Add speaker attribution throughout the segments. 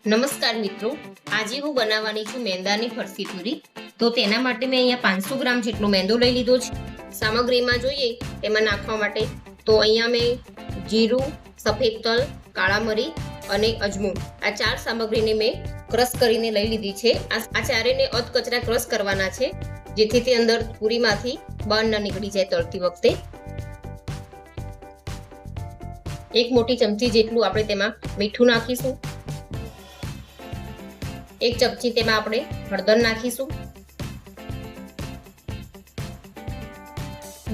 Speaker 1: નમસ્કાર મિત્રો, આજે હું બનાવવાની છું મેંદાની ફરસી પૂરી. તો તેના માટે મેં અહીંયા 500 ગ્રામ જેટલો મેંદો લઈ લીધો છે. સામગ્રીમાં જોઈએ તેમાં નાખવા માટે તો અહીંયા મેં જીરું, સફેદ તલ, કાળા મરી અને અજમો આ 4 સામગ્રીને મેં ક્રશ કરીને લઈ લીધી છે. આ ચારેને અધકચરા ક્રશ કરવાના છે જેથી તે અંદર પૂરીમાંથી બહાર ન નીકળી જાય તળતી વખતે. 1 મોટી ચમચી જેટલું આપણે તેમાં મીઠું નાખીશું. 1 ચમચી તેમાં આપણે હળદર નાખીશું.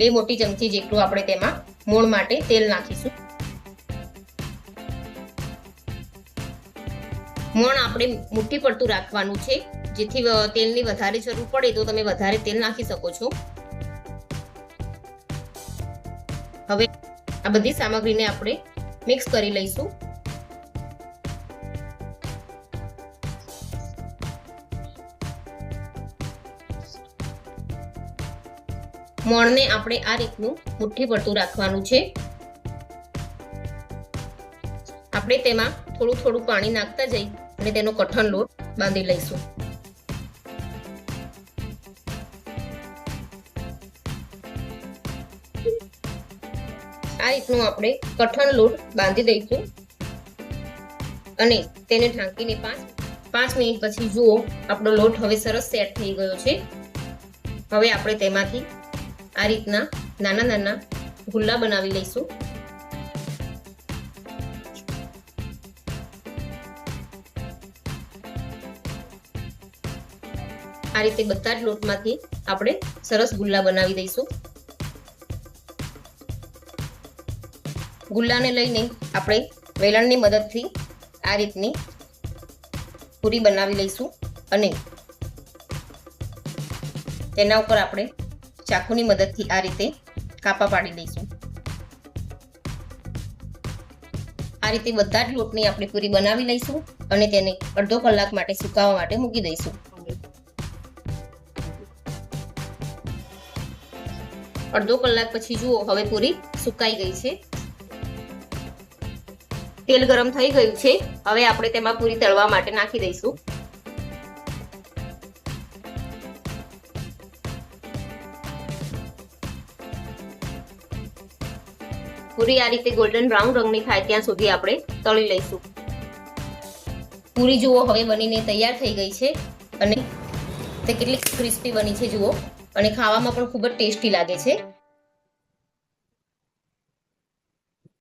Speaker 1: 2 મોટી ચમચી જેટલું આપણે તેમાં મોણ માટે તેલ નાખીશું. મોણ આપણે મુઠ્ઠી પડતું રાખવાનું છે જેથી તેલની વધારે જરૂર પડે તો તમે વધારે તેલ નાખી શકો છો. હવે આ બધી સામગ્રીને આપણે મિક્સ કરી લઈશું. મોણને આપણે આ રીતનું મુઠ્ઠી પડતું રાખવાનું છે. આપણે તેમાં થોડું થોડું પાણી નાખતા જઈ અને તેનો કઠણ લોટ બાંધી લઈશું. આ રીતનું આપણે કઠણ લોટ બાંધી દઈશું અને તેને ઢાંકીને 5 મિનિટ પછી જુઓ આપણો લોટ હવે સરસ સેટ થઈ ગયો છે. હવે આપણે તેમાંથી આ રીતના નાના નાના ગુલ્લા બનાવી લઈશું. આ રીતે બધા જ લોટમાંથી આપણે સરસ ગુલ્લા બનાવી દઈશું. ગુલ્લાને લઈને આપણે વેલણની મદદથી આ રીતની પૂરી બનાવી લઈશું અને તેના ઉપર આપણે ચાકુની મદદથી આ રીતે કાપા પાડી લઈશું. આ રીતે બધા જ લોટની આપણે પૂરી બનાવી લઈશું અને તેને અડધો કલાક માટે સુકાવા માટે મૂકી દઈશું. અડધો કલાક પછી જુઓ હવે પૂરી સુકાઈ ગઈ છે. તેલ ગરમ થઈ ગયું છે. હવે આપણે તેમાં પૂરી તળવા માટે નાખી દઈશું. પૂરી આ રીતે ગોલ્ડન બ્રાઉન રંગની થાય ત્યાં સુધી આપણે તળી લઈશું. પૂરી જુઓ હવે બનીને તૈયાર થઈ ગઈ છે અને તે કેટલી ક્રિસ્પી બની છે જુઓ અને ખાવામાં પણ ખૂબ જ ટેસ્ટી લાગે છે.